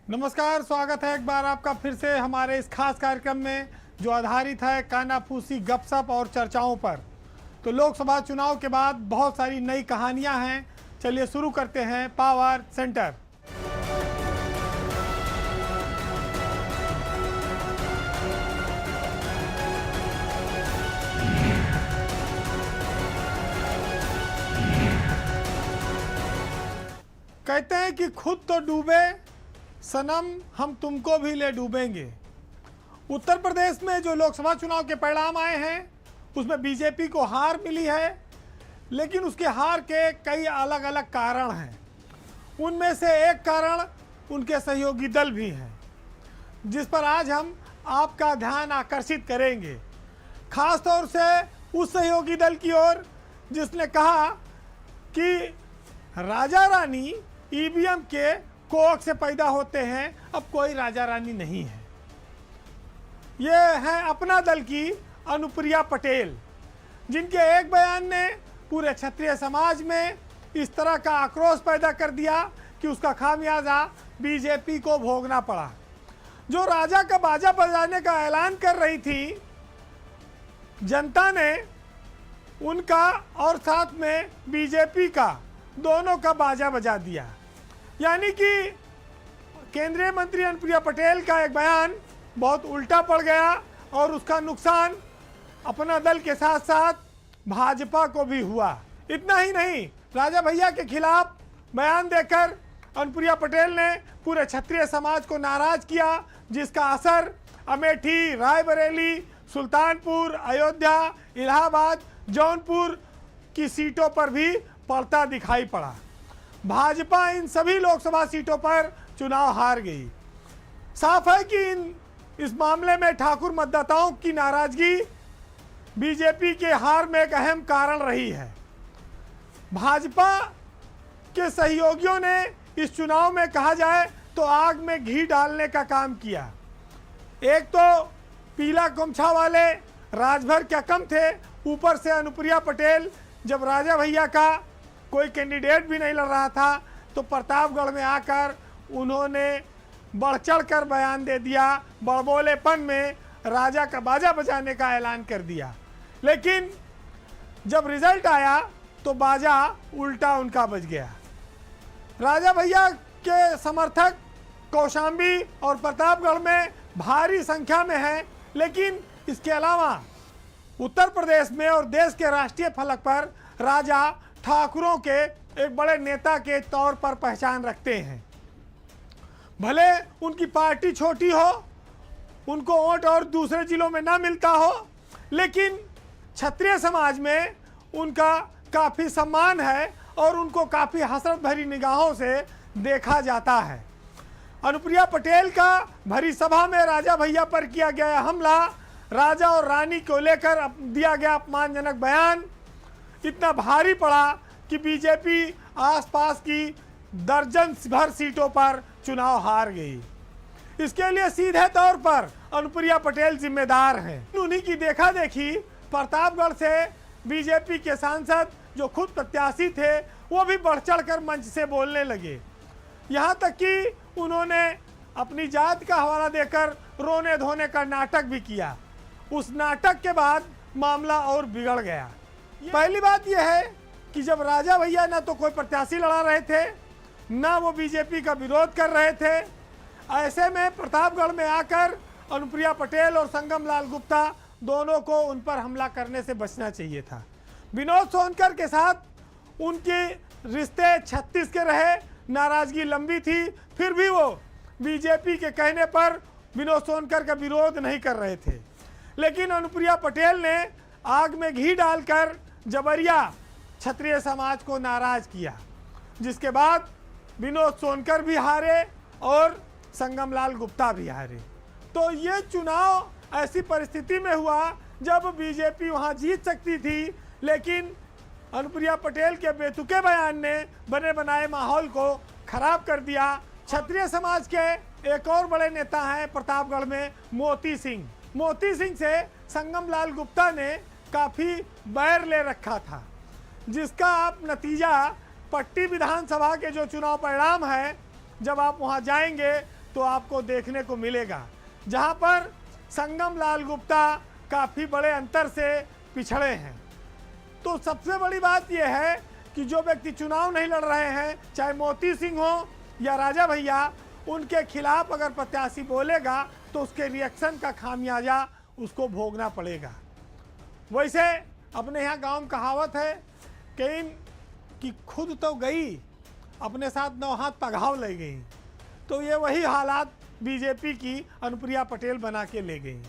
नमस्कार, स्वागत है एक बार आपका फिर से हमारे इस खास कार्यक्रम में जो आधारित है कानाफूसी गपशप और चर्चाओं पर। तो लोकसभा चुनाव के बाद बहुत सारी नई कहानियां हैं। चलिए शुरू करते हैं पावर सेंटर। कहते हैं कि खुद तो डूबे सनम हम तुमको भी ले डूबेंगे। उत्तर प्रदेश में जो लोकसभा चुनाव के परिणाम आए हैं उसमें बीजेपी को हार मिली है, लेकिन उसके हार के कई अलग अलग कारण हैं। उनमें से एक कारण उनके सहयोगी दल भी हैं, जिस पर आज हम आपका ध्यान आकर्षित करेंगे, खास तौर से उस सहयोगी दल की ओर जिसने कहा कि राजा रानी ईवीएम के कोख से पैदा होते हैं, अब कोई राजा रानी नहीं है। ये है अपना दल की अनुप्रिया पटेल, जिनके एक बयान ने पूरे क्षत्रिय समाज में इस तरह का आक्रोश पैदा कर दिया कि उसका खामियाजा बीजेपी को भोगना पड़ा। जो राजा का बाजा बजाने का ऐलान कर रही थी, जनता ने उनका और साथ में बीजेपी का दोनों का बाजा बजा दिया। यानी कि केंद्रीय मंत्री अनुप्रिया पटेल का एक बयान बहुत उल्टा पड़ गया और उसका नुकसान अपना दल के साथ साथ भाजपा को भी हुआ। इतना ही नहीं, राजा भैया के खिलाफ बयान देकर अनुप्रिया पटेल ने पूरे क्षत्रिय समाज को नाराज किया, जिसका असर अमेठी, रायबरेली, सुल्तानपुर, अयोध्या, इलाहाबाद, जौनपुर की सीटों पर भी पड़ता दिखाई पड़ा। भाजपा इन सभी लोकसभा सीटों पर चुनाव हार गई। साफ है कि इस मामले में ठाकुर मतदाताओं की नाराजगी बीजेपी के हार में एक अहम कारण रही है। भाजपा के सहयोगियों ने इस चुनाव में कहा जाए तो आग में घी डालने का काम किया। एक तो पीला गमछा वाले राजभर क्या कम थे, ऊपर से अनुप्रिया पटेल जब राजा भैया का कोई कैंडिडेट भी नहीं लड़ रहा था तो प्रतापगढ़ में आकर उन्होंने बढ़ चढ़ कर बयान दे दिया, बड़बोलेपन में राजा का बाजा बजाने का ऐलान कर दिया। लेकिन जब रिजल्ट आया तो बाजा उल्टा उनका बज गया। राजा भैया के समर्थक कौशाम्बी और प्रतापगढ़ में भारी संख्या में हैं, लेकिन इसके अलावा उत्तर प्रदेश में और देश के राष्ट्रीय फलक पर राजा ठाकुरों के एक बड़े नेता के तौर पर पहचान रखते हैं। भले उनकी पार्टी छोटी हो, उनको वोट और दूसरे जिलों में ना मिलता हो, लेकिन क्षत्रिय समाज में उनका काफ़ी सम्मान है और उनको काफ़ी हसरत भरी निगाहों से देखा जाता है। अनुप्रिया पटेल का भरी सभा में राजा भैया पर किया गया हमला, राजा और रानी को लेकर दिया गया अपमानजनक बयान इतना भारी पड़ा कि बीजेपी आसपास की दर्जन भर सीटों पर चुनाव हार गई। इसके लिए सीधे तौर पर अनुप्रिया पटेल जिम्मेदार हैं। उन्हीं की देखा देखी प्रतापगढ़ से बीजेपी के सांसद जो खुद प्रत्याशी थे वो भी बढ़ चढ़ कर मंच से बोलने लगे। यहाँ तक कि उन्होंने अपनी जात का हवाला देकर रोने धोने का नाटक भी किया। उस नाटक के बाद मामला और बिगड़ गया। पहली बात यह है कि जब राजा भैया ना तो कोई प्रत्याशी लड़ा रहे थे, ना वो बीजेपी का विरोध कर रहे थे, ऐसे में प्रतापगढ़ में आकर अनुप्रिया पटेल और संगम लाल गुप्ता दोनों को उन पर हमला करने से बचना चाहिए था। विनोद सोनकर के साथ उनके रिश्ते 36 के रहे, नाराजगी लंबी थी, फिर भी वो बीजेपी के कहने पर विनोद सोनकर का विरोध नहीं कर रहे थे। लेकिन अनुप्रिया पटेल ने आग में घी डालकर जबरिया क्षत्रिय समाज को नाराज किया, जिसके बाद विनोद सोनकर भी हारे और संगम लाल गुप्ता भी हारे। तो ये चुनाव ऐसी परिस्थिति में हुआ जब बीजेपी वहां जीत सकती थी, लेकिन अनुप्रिया पटेल के बेतुके बयान ने बने बनाए माहौल को खराब कर दिया। क्षत्रिय समाज के एक और बड़े नेता हैं प्रतापगढ़ में मोती सिंह। मोती सिंह से संगम लाल गुप्ता ने काफ़ी बैर ले रखा था, जिसका आप नतीजा पट्टी विधानसभा के जो चुनाव परिणाम है, जब आप वहां जाएंगे तो आपको देखने को मिलेगा, जहां पर संगम लाल गुप्ता काफ़ी बड़े अंतर से पिछड़े हैं। तो सबसे बड़ी बात यह है कि जो व्यक्ति चुनाव नहीं लड़ रहे हैं, चाहे मोती सिंह हो या राजा भैया, उनके खिलाफ अगर प्रत्याशी बोलेगा तो उसके रिएक्शन का खामियाजा उसको भोगना पड़ेगा। वैसे अपने यहाँ गांव में कहावत है कि खुद तो गई, अपने साथ 9 हाथ पघाव ले गई। तो ये वही हालात बीजेपी की अनुप्रिया पटेल बना के ले गई।